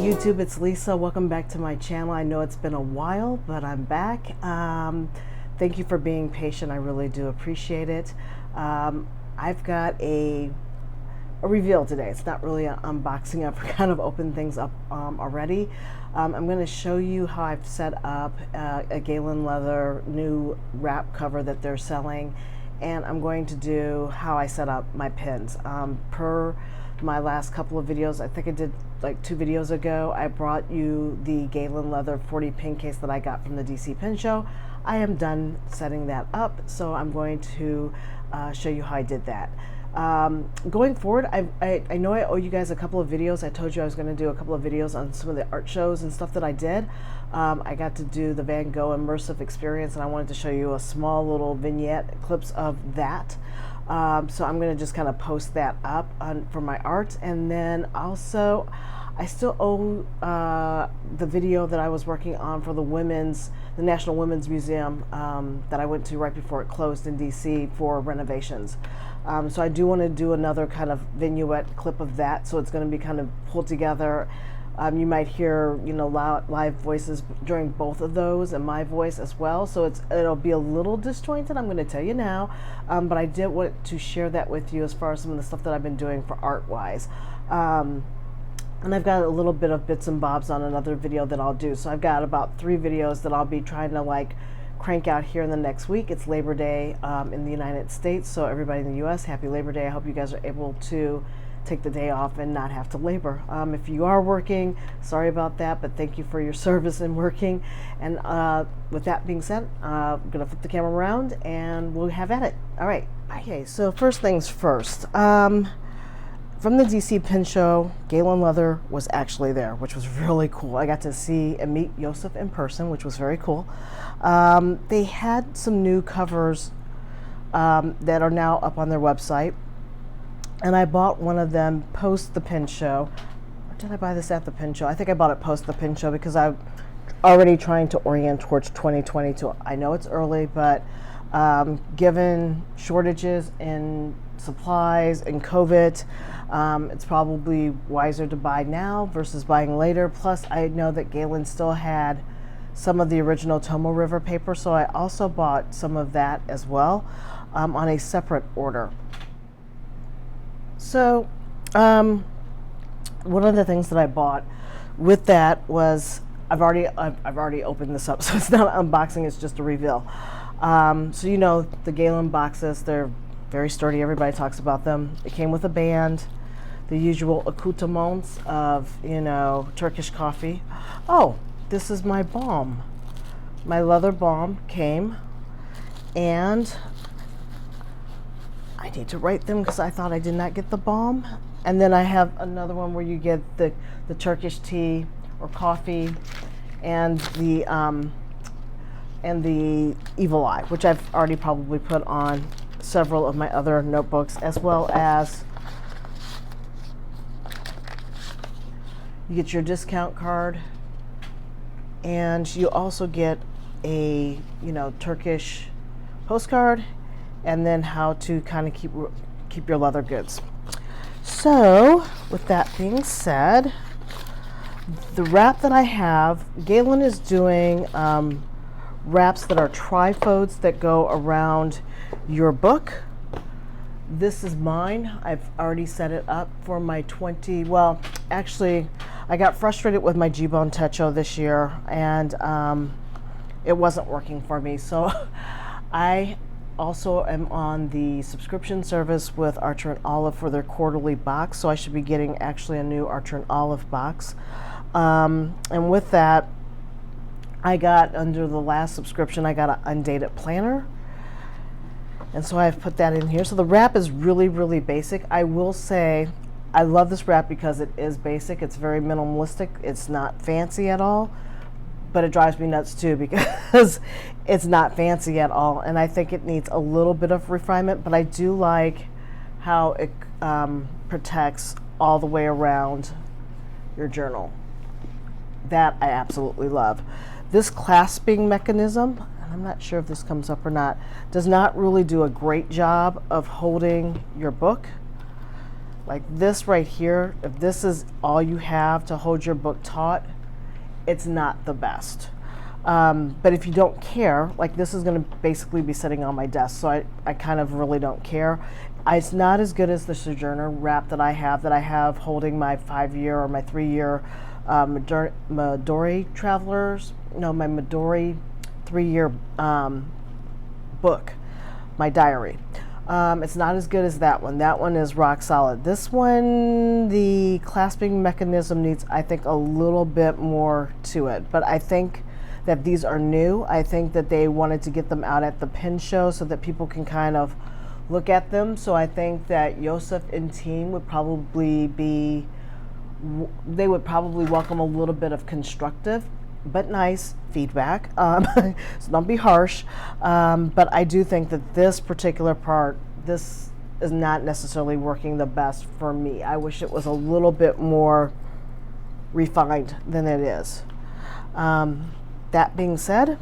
YouTube, it's Lisa. Welcome back to my channel. I know it's been a while, but I'm back. Thank you for being patient. I really do appreciate it. I've got a reveal today. It's not really an unboxing. I've kind of opened things up already. I'm going to show you how I've set up a Galen Leather new wrap cover that they're selling, and I'm going to do how I set up my pins. Per my last couple of videos, I think I did like 2 videos ago, I brought you the Galen Leather 40 pin case that I got from the DC Pin Show. I am done setting that up, so I'm going to show you how I did that. Going forward, I know I owe you guys a couple of videos. I told you I was going to do a couple of videos on some of the art shows and stuff that I did. I got to do the Van Gogh immersive experience, and I wanted to show you a small little vignette clips of that. So I'm going to just kind of post that up for my art, and then also I still owe the video that I was working on for the National Women's Museum that I went to right before it closed in DC for renovations. So I do want to do another kind of vignette clip of that, so it's going to be kind of pulled together. You might hear, you know, live voices during both of those, and my voice as well. So it'll be a little disjointed, I'm going to tell you now. But I did want to share that with you as far as some of the stuff that I've been doing for art-wise. And I've got a little bit of bits and bobs on another video that I'll do. So I've got about 3 videos that I'll be trying to like crank out here in the next week. It's Labor Day in the United States, so everybody in the US, happy Labor Day. I hope you guys are able to take the day off and not have to labor. If you are working, sorry about that, but thank you for your service in working. And with that being said, I'm gonna flip the camera around and we'll have at it. All right, okay, so first things first. From the DC Pin Show, Galen Leather was actually there, which was really cool. I got to see and meet Joseph in person, which was very cool. They had some new covers that are now up on their website, and I bought one of them post the Pin Show. Or did I buy this at the Pin Show? I think I bought it post the Pin Show because I'm already trying to orient towards 2022. I know it's early, but given shortages in supplies and COVID, it's probably wiser to buy now versus buying later. Plus, I know that Galen still had some of the original Tomo River paper, so I also bought some of that as well on a separate order. So one of the things that I bought with that was I've already opened this up, so it's not an unboxing, it's just a reveal. So you know the Galen boxes, they're very sturdy. Everybody talks about them. It came with a band, the usual accoutrements of, you know, Turkish coffee. Oh, this is my balm. My leather balm came, and I need to write them because I thought I did not get the balm. And then I have another one where you get the Turkish tea or coffee, and the Evil Eye, which I've already probably put on several of my other notebooks, as well as you get your discount card, and you also get a, you know, Turkish postcard, and then how to kind of keep your leather goods. So with that being said, the wrap that I have, Galen is doing wraps that are trifolds that go around your book. This is mine. I've already set it up for my 20, well, actually, I got frustrated with my G-Bone Techo this year, and it wasn't working for me. So I also am on the subscription service with Archer and Olive for their quarterly box, so I should be getting actually a new Archer and Olive box. And with that, I got, under the last subscription, I got an undated planner. And so I've put that in here. So the wrap is really, really basic. I will say I love this wrap because it is basic. It's very minimalistic. It's not fancy at all. But it drives me nuts too because it's not fancy at all. And I think it needs a little bit of refinement. But I do like how it protects all the way around your journal. That I absolutely love. This clasping mechanism, and I'm not sure if this comes up or not, does not really do a great job of holding your book. Like this right here, if this is all you have to hold your book taut, it's not the best. But if you don't care, like this is going to basically be sitting on my desk, so I kind of really don't care. It's not as good as the Sojourner wrap that I have holding my 5-year or my 3-year Midori Travelers, no, my Midori 3-year book, my diary. It's not as good as that one. That one is rock solid. This one, the clasping mechanism needs, I think, a little bit more to it. But I think that these are new. I think that they wanted to get them out at the pin show so that people can kind of look at them. So I think that Yosef and team would probably be, they would probably welcome a little bit of constructive but nice feedback, so don't be harsh, but I do think that this particular part, this is not necessarily working the best for me. I wish it was a little bit more refined than it is. That being said,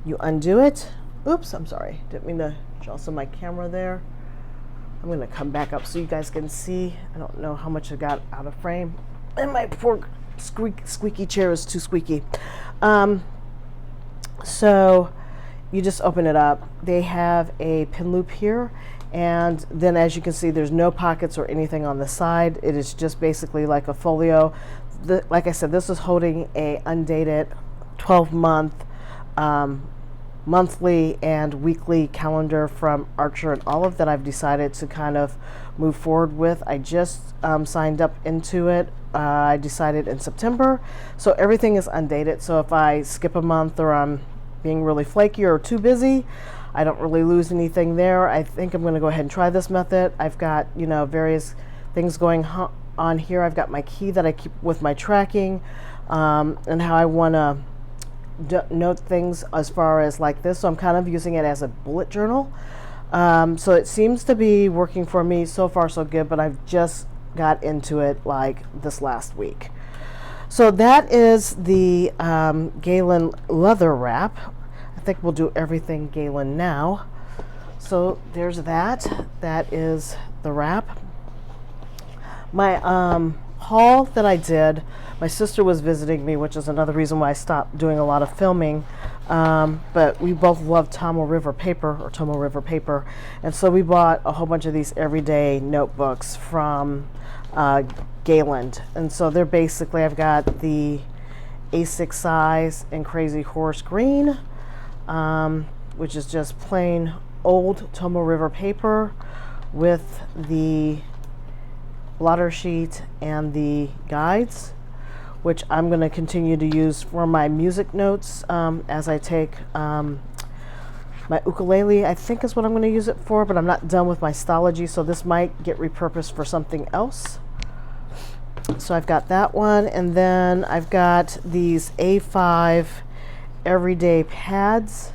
you undo it. Oops, I'm sorry, didn't mean to jostle my camera there. I'm going to come back up so you guys can see. I don't know how much I got out of frame, and my poor squeaky chair is too squeaky. So you just open it up. They have a pin loop here, and then as you can see, there's no pockets or anything on the side. It is just basically like a folio. Like I said, this is holding a undated 12-month monthly and weekly calendar from Archer and Olive that I've decided to kind of move forward with. I just signed up into it. I decided in September, so everything is undated. So if I skip a month or I'm being really flaky or too busy, I don't really lose anything there. I think I'm going to go ahead and try this method. I've got, you know, various things going on here. I've got my key that I keep with my tracking, and how I want to note things as far as like this. So I'm kind of using it as a bullet journal. So it seems to be working for me. So far so good, but I've just got into it like this last week. So that is the Galen Leather wrap. I think we'll do everything Galen now. So there's that. That is the wrap. My haul that I did, my sister was visiting me, which is another reason why I stopped doing a lot of filming. But we both love Tomoe River paper, and so we bought a whole bunch of these everyday notebooks from Galen. And so they're basically, I've got the A6 size in Crazy Horse Green, which is just plain old Tomoe River paper with the blotter sheet and the guides, which I'm going to continue to use for my music notes as I take my ukulele, I think is what I'm going to use it for, but I'm not done with my Stology, so this might get repurposed for something else. So I've got that one, and then I've got these A5 everyday pads,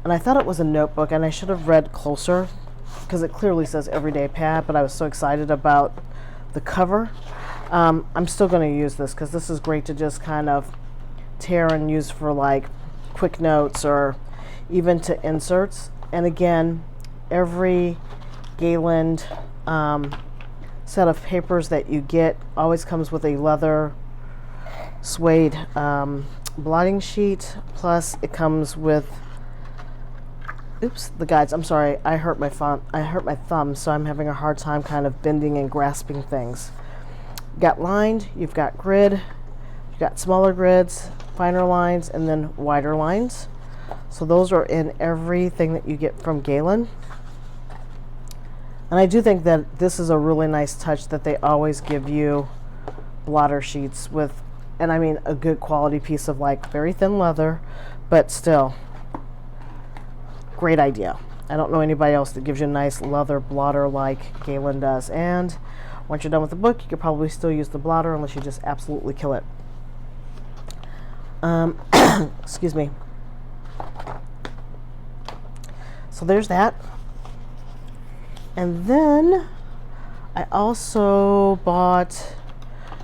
and I thought it was a notebook, and I should have read closer because it clearly says everyday pad, but I was so excited about the cover. I'm still going to use this because this is great to just kind of tear and use for like quick notes or even to inserts. And again, every Galen set of papers that you get always comes with a leather suede blotting sheet, plus it comes with the guides. I'm sorry, I hurt my thumb, so I'm having a hard time kind of bending and grasping things. You've got lined, you've got grid, you've got smaller grids, finer lines, and then wider lines. So those are in everything that you get from Galen. And I do think that this is a really nice touch that they always give you blotter sheets with, and I mean a good quality piece of like very thin leather, but still great idea. I don't know anybody else that gives you a nice leather blotter like Galen does. And once you're done with the book, you could probably still use the blotter unless you just absolutely kill it. Excuse me. So there's that. And then I also bought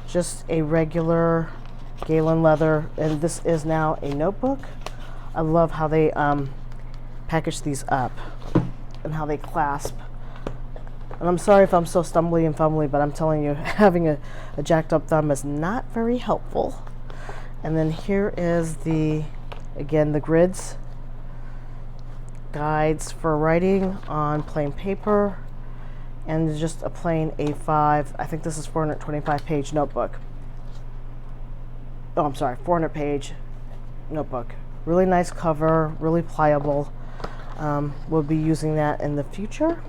just a regular Galen Leather, and this is now a notebook. I love how they package these up and how they clasp. And I'm sorry if I'm so stumbly and fumbly, but I'm telling you, having a jacked up thumb is not very helpful. And then here is again, the grids, guides for writing on plain paper, and just a plain A5. I think this is 425 page notebook. Oh, I'm sorry, 400 page notebook. Really nice cover, really pliable. We'll be using that in the future.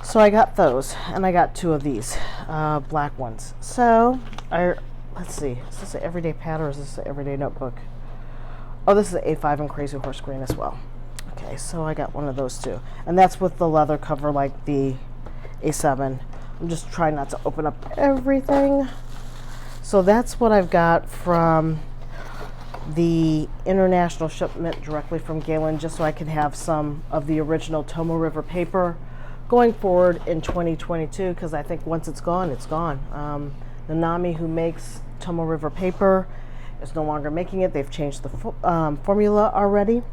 So I got those, and I got 2 of these black ones. So let's see, is this an everyday pad or is this an everyday notebook? Oh, this is an A5 and Crazy Horse Green as well. Okay, so I got one of those too, and that's with the leather cover like the A7. I'm just trying not to open up everything. So that's what I've got from the international shipment directly from Galen, just so I can have some of the original Tomoe River paper going forward in 2022, because I think once it's gone, it's gone. Nanami, who makes Tomoe River paper, is no longer making it. They've changed the formula already.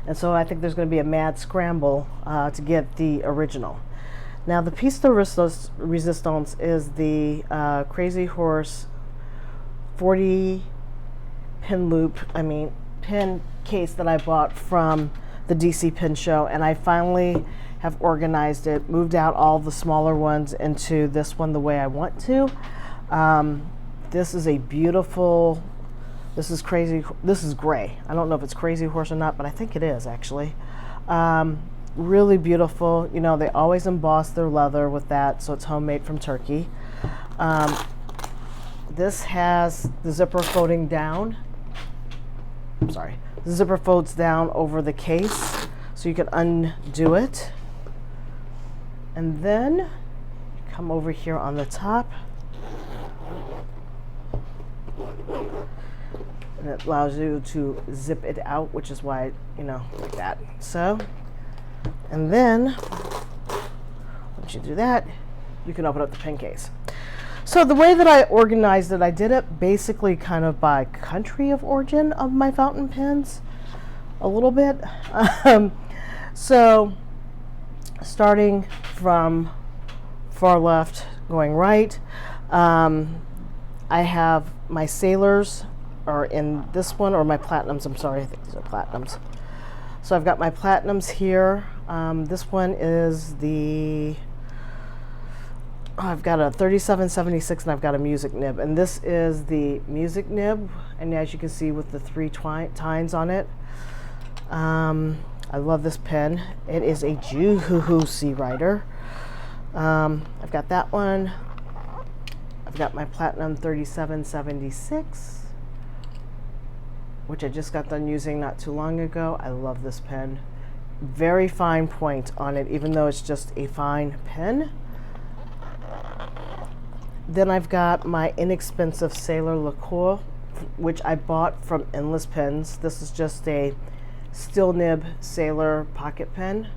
And so I think there's going to be a mad scramble to get the original. Now, the piece de resistance is the Crazy Horse 40 pin case that I bought from the DC Pin Show, and I finally have organized it, moved out all the smaller ones into this one the way I want to. This is a beautiful, this is gray. I don't know if it's Crazy Horse or not, but I think it is actually. Really beautiful. You know, they always emboss their leather with that, so it's homemade from Turkey. This has the zipper folding down. I'm sorry. The zipper folds down over the case, so you can undo it. And then you come over here on the top, and it allows you to zip it out, which is why, you know, like that. So, and then once you do that, you can open up the pin case. So the way that I organized it, I did it basically kind of by country of origin of my fountain pens, a little bit. So starting from far left going right, I have my sailors are in this one, or my platinums, I'm sorry, I think these are platinums. So I've got my platinums here. This one is I've got a 3776, and I've got a music nib, and this is the music nib, and as you can see with the 3 tines on it. I love this pen. It is a Juhu Sea Rider. I've got that one. I've got my Platinum 3776, which I just got done using not too long ago. I love this pen. Very fine point on it, even though it's just a fine pen. Then I've got my inexpensive Sailor Liqueur, which I bought from Endless Pens. This is just a steel nib Sailor pocket pen.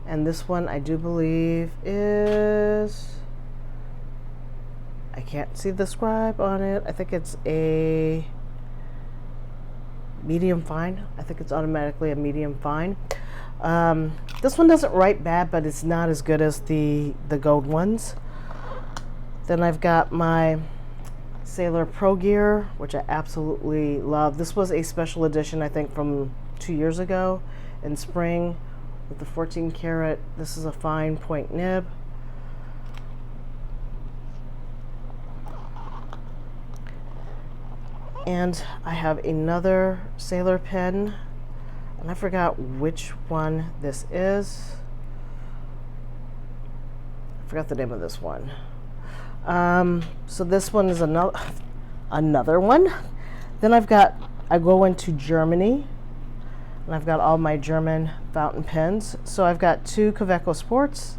And this one I do believe is, I can't see the scribe on it. I think it's a medium fine. I think it's automatically a medium fine. This one doesn't write bad, but it's not as good as the gold ones. Then I've got my Sailor Pro Gear, which I absolutely love. This was a special edition, I think, from 2 years ago in spring with the 14 karat. This is a fine point nib. And I have another Sailor pen, and I forgot which one this is. I forgot the name of this one. So this one is another one. Then I go into Germany, and I've got all my German fountain pens. So I've got 2 Kaweco Sports.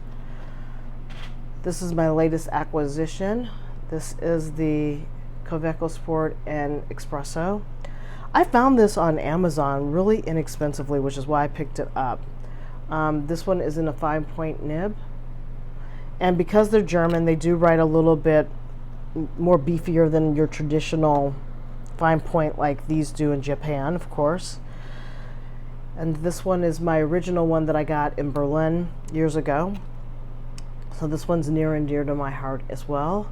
This is my latest acquisition. This is the Kaweco Sport and Espresso. I found this on Amazon really inexpensively, which is why I picked it up. This one is in a 5-point nib. And because they're German, they do write a little bit more beefier than your traditional fine point like these do in Japan, of course. And this one is my original one that I got in Berlin years ago. So this one's near and dear to my heart as well.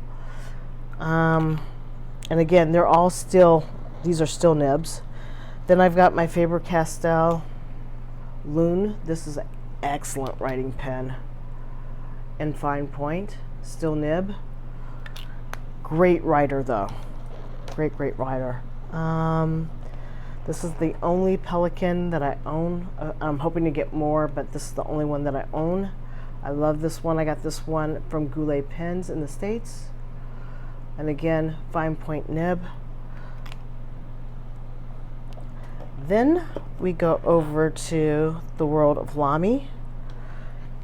And again, they're all still, these are still nibs. Then I've got my Faber-Castell Loon. This is an excellent writing pen in fine point, still nib. Great writer though, great writer. This is the only Pelican that I own. I'm hoping to get more, but this is the only one that I own. I love this one. I got this one from Goulet Pens in the States. And again, fine point nib. Then we go over to the world of Lamy.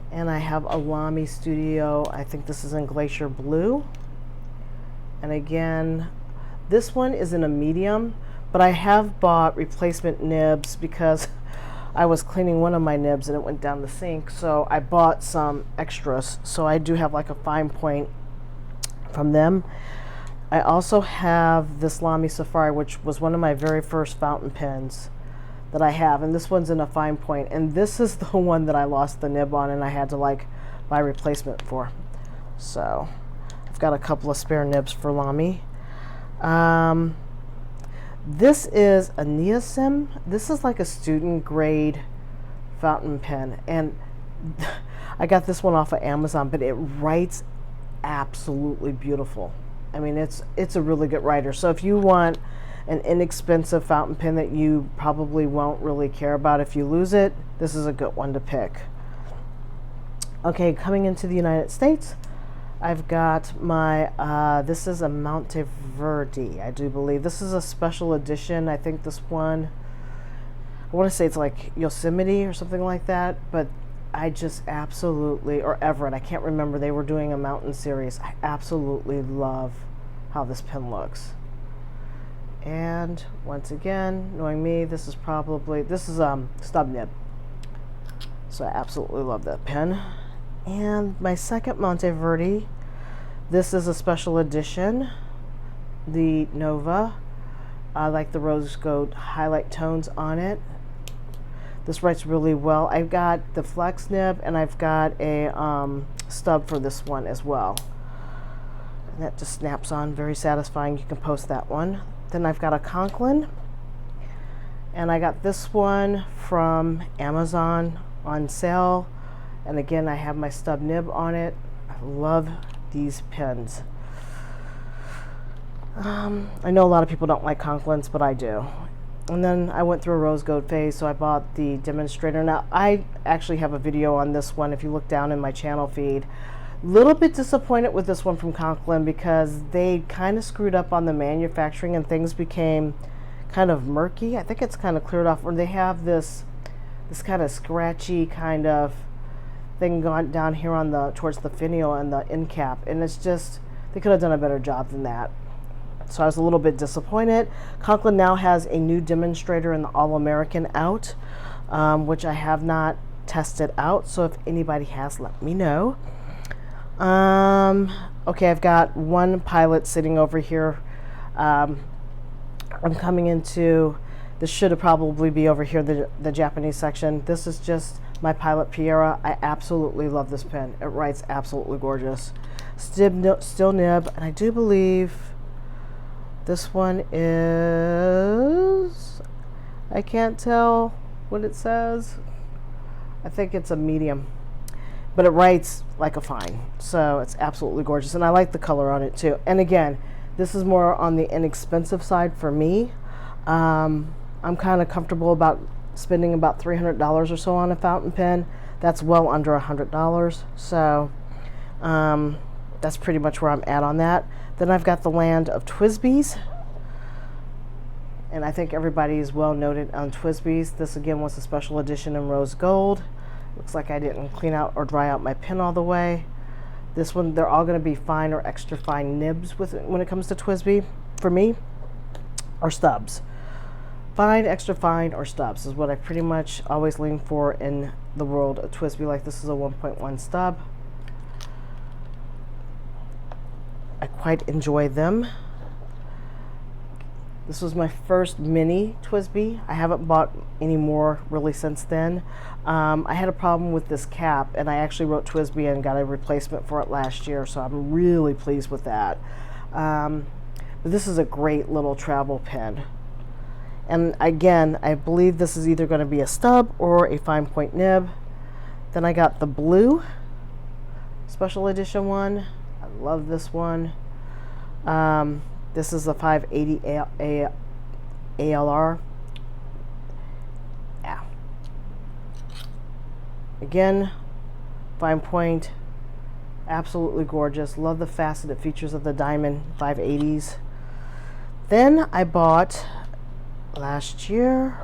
And I have a Lamy Studio. I think this is in Glacier Blue. And again, this one is in a medium, but I have bought replacement nibs because I was cleaning one of my nibs and it went down the sink. So I bought some extras. So I do have like a fine point from them. I also have this Lamy Safari, which was one of my very first fountain pens that I have. And this one's in a fine point. And this is the one that I lost the nib on and I had to like buy replacement for. So I've got a couple of spare nibs for Lamy. This is a Neosim. This is like a student grade fountain pen, and I got this one off of Amazon, but it writes absolutely beautiful. I mean, it's a really good writer. So if you want an inexpensive fountain pen that you probably won't really care about if you lose it, this is a good one to pick. Okay, coming into the United States, I've got my, this is a Monteverde, I do believe. This is a special edition. I think this one, I want to say it's like Yosemite or something like that, but I just absolutely, or Everett, I can't remember, they were doing a mountain series. I absolutely love how this pen looks. And once again, knowing me, this is stub nib. So I absolutely love that pen. And my second Monteverde, this is a special edition, the Nova. I like the rose gold highlight tones on it. This writes really well. I've got the flex nib and I've got a stub for this one as well. And that just snaps on, very satisfying. You can post that one. Then I've got a Conklin, and I got this one from Amazon on sale. And again, I have my stub nib on it. I love these pens. I know a lot of people don't like Conklins, but I do. And then I went through a rose gold phase, so I bought the demonstrator. Now, I actually have a video on this one if you look down in my channel feed. Little bit disappointed with this one from Conklin because they kind of screwed up on the manufacturing and things became kind of murky. I think it's kind of cleared off, or they have this kind of scratchy kind of thing gone down here on the towards the finial and the end cap, and it's just, they could have done a better job than that. So I was a little bit disappointed. Conklin now has a new demonstrator in the All-American out, which I have not tested out, so if anybody has, let me know. Okay, I've got one Pilot sitting over here. I'm coming into, this should probably be over here, the Japanese section. This is just my Pilot Piera. I absolutely love this pen. It writes absolutely gorgeous. Still nib, and I do believe this one is, I can't tell what it says. I think it's a medium, but it writes like a fine. So it's absolutely gorgeous, and I like the color on it too. And again, this is more on the inexpensive side for me. I'm kind of comfortable about spending about $300 or so on a fountain pen. That's well under $100. So that's pretty much where I'm at on that. Then I've got the Land of Twisby's, and I think everybody is well noted on Twisby's. This again was a special edition in rose gold. Looks like I didn't clean out or dry out my pen all the way. This one, they're all going to be fine or extra fine nibs with it when it comes to Twisby for me, or stubs. Fine, extra fine, or stubs is what I pretty much always lean for in the world of Twisby. Like this is a 1.1 stub. I quite enjoy them. This was my first mini TWSBI. I haven't bought any more really since then. I had a problem with this cap, and I actually wrote TWSBI and got a replacement for it last year, so I'm really pleased with that. But this is a great little travel pen. And again, I believe this is either going to be a stub or a fine point nib. Then I got the blue special edition one. I love this one. This is the 580 ALR. Yeah. Again, fine point, absolutely gorgeous. Love the faceted features of the diamond 580s. Then I bought last year,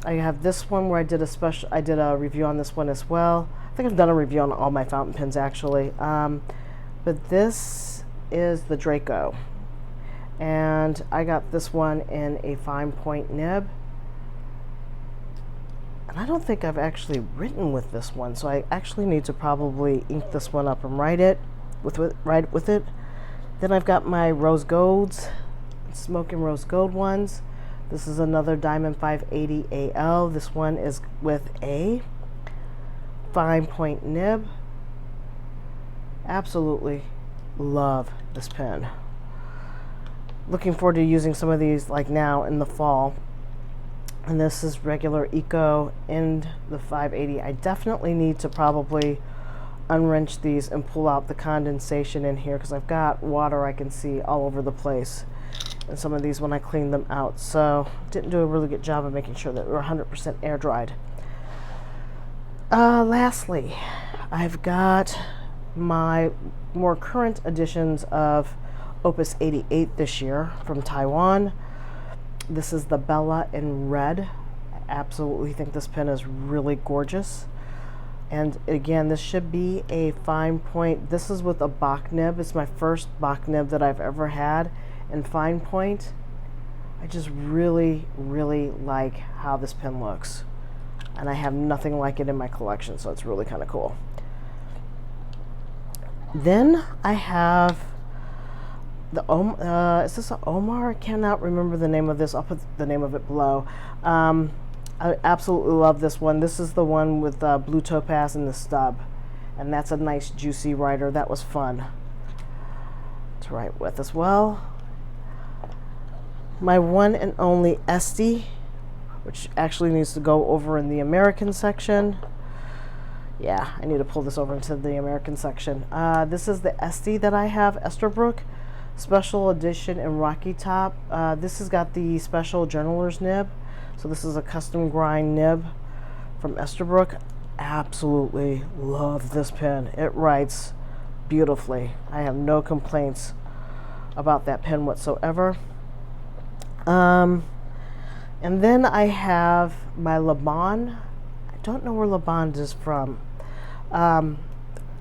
I have this one where I did a review on this one as well. I think I've done a review on all my fountain pens actually. But this is the Draco. And I got this one in a fine point nib. And I don't think I've actually written with this one, so I actually need to probably ink this one up and write with it. Then I've got my rose golds, smoking rose gold ones. This is another Diamond 580 AL. This one is with a fine point nib. Absolutely love this pen. Looking forward to using some of these like now in the fall. And this is regular Eco in the 580. I definitely need to probably unwrench these and pull out the condensation in here because I've got water I can see all over the place in some of these when I clean them out. So didn't do a really good job of making sure that we're 100% air dried. Lastly, I've got my more current editions of Opus 88 this year from Taiwan. This is the Bella in red. I absolutely think this pen is really gorgeous. And again, this should be a fine point. This is with a Bach nib. It's my first Bach nib that I've ever had in fine point. I just really, really like how this pen looks. And I have nothing like it in my collection, so it's really kind of cool. Then I have the is this an Omar? I cannot remember the name of this. I'll put the name of it below. I absolutely love this one. This is the one with blue topaz and the stub, and that's a nice juicy writer. That was fun to write with as well. My one and only Esty, which actually needs to go over in the American section. Yeah, I need to pull this over into the American section. This is the Esty that I have, Esterbrook Special Edition in Rocky Top. This has got the special journaler's nib. So this is a custom grind nib from Esterbrook. Absolutely love this pen. It writes beautifully. I have no complaints about that pen whatsoever. And then I have my Laban. I don't know where Laban is from.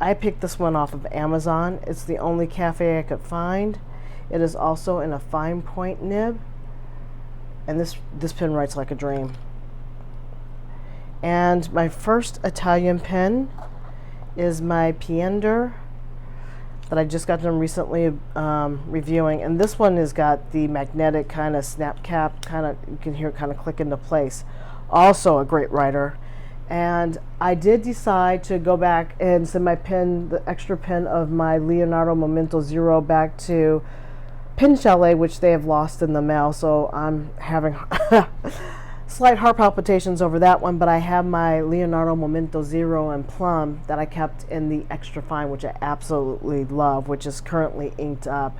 I picked this one off of Amazon. It's the only cafe I could find. It is also in a fine point nib. And this pen writes like a dream. And my first Italian pen is my Piender that I just got done recently reviewing. And this one has got the magnetic kind of snap cap, you can hear it kind of click into place. Also a great writer. And I did decide to go back and send my pen, the extra pen of my Leonardo Momento Zero, back to Pen Chalet, which they have lost in the mail. So I'm having slight heart palpitations over that one. But I have my Leonardo Momento Zero in plum that I kept in the extra fine, which I absolutely love, which is currently inked up.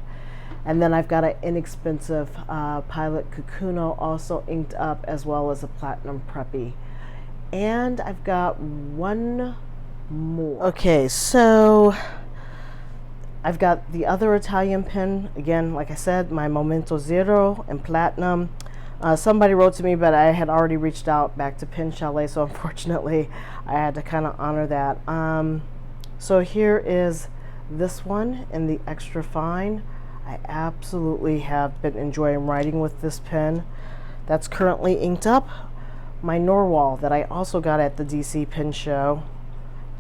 And then I've got an inexpensive Pilot Kakuno also inked up, as well as a Platinum Preppy. And I've got one more. Okay, so I've got the other Italian pen. Again, like I said, my Momento Zero in platinum. Somebody wrote to me, but I had already reached out back to Pen Chalet, so unfortunately I had to kind of honor that. So here is this one in the extra fine. I absolutely have been enjoying writing with this pen. That's currently inked up. My Norwal that I also got at the DC Pen Show.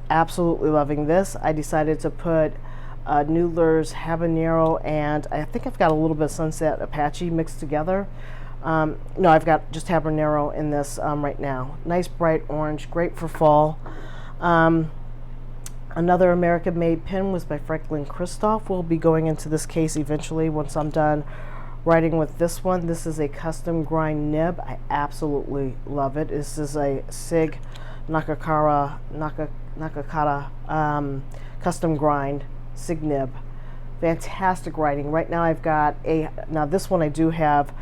Absolutely loving this. I decided to put Noodler's Habanero, and I think I've got a little bit of Sunset Apache mixed together. No, I've got just Habanero in this right now. Nice bright orange, great for fall. Another American-made pen was by Franklin Christoph. We'll be going into this case eventually once I'm done writing with this one. This is a custom grind nib. I absolutely love it. This is a SIG Nakakara custom grind SIG nib. Fantastic writing. Right now I've got now this one I do have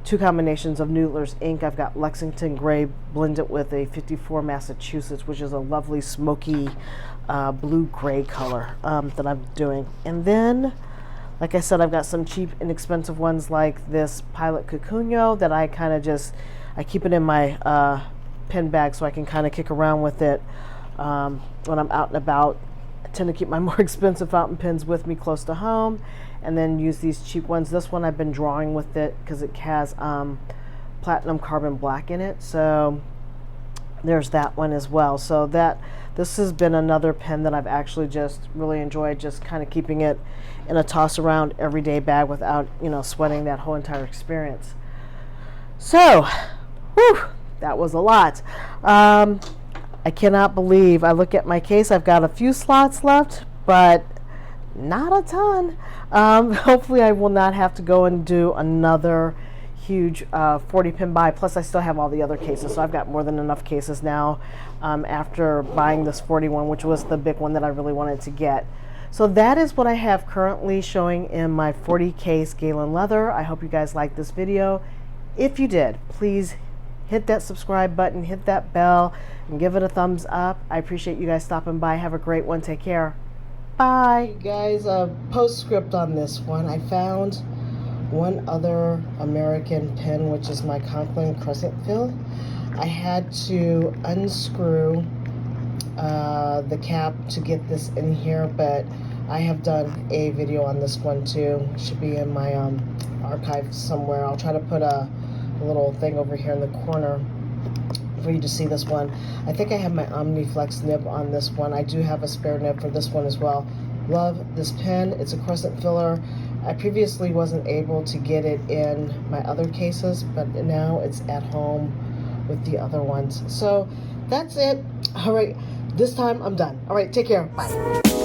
two combinations of Noodler's ink. I've got Lexington Gray blended with a 54 Massachusetts, which is a lovely smoky blue-gray color that I'm doing. And then, like I said, I've got some cheap, inexpensive ones like this Pilot Cucugno that I kind of just, I keep it in my pen bag so I can kind of kick around with it when I'm out and about. I tend to keep my more expensive fountain pens with me close to home, and then use these cheap ones. This one I've been drawing with it because it has platinum carbon black in it, so there's that one as well. So this has been another pen that I've actually just really enjoyed, just kind of keeping it in a toss around everyday bag without, you know, sweating that whole entire experience. So, whew, that was a lot. I cannot believe, I look at my case, I've got a few slots left, but not a ton. Hopefully I will not have to go and do another huge 40 pin buy. Plus I still have all the other cases, so I've got more than enough cases now after buying this 41, which was the big one that I really wanted to get. So that is what I have currently showing in my 40 case Galen Leather. I hope you guys liked this video. If you did, please hit that subscribe button, hit that bell, and give it a thumbs up. I appreciate you guys stopping by. Have a great one. Take care. Bye. Hey guys, postscript on this one. I found one other American pen, which is my Conklin Crescent Fill. I had to unscrew the cap to get this in here, but I have done a video on this one too. It should be in my archive somewhere. I'll try to put a little thing over here in the corner for you to see this one. I think I have my OmniFlex nib on this one. I do have a spare nib for this one as well. Love this pen. It's a crescent filler. I previously wasn't able to get it in my other cases, but now it's at home with the other ones. So that's it. All right, this time I'm done. All right, take care. Bye.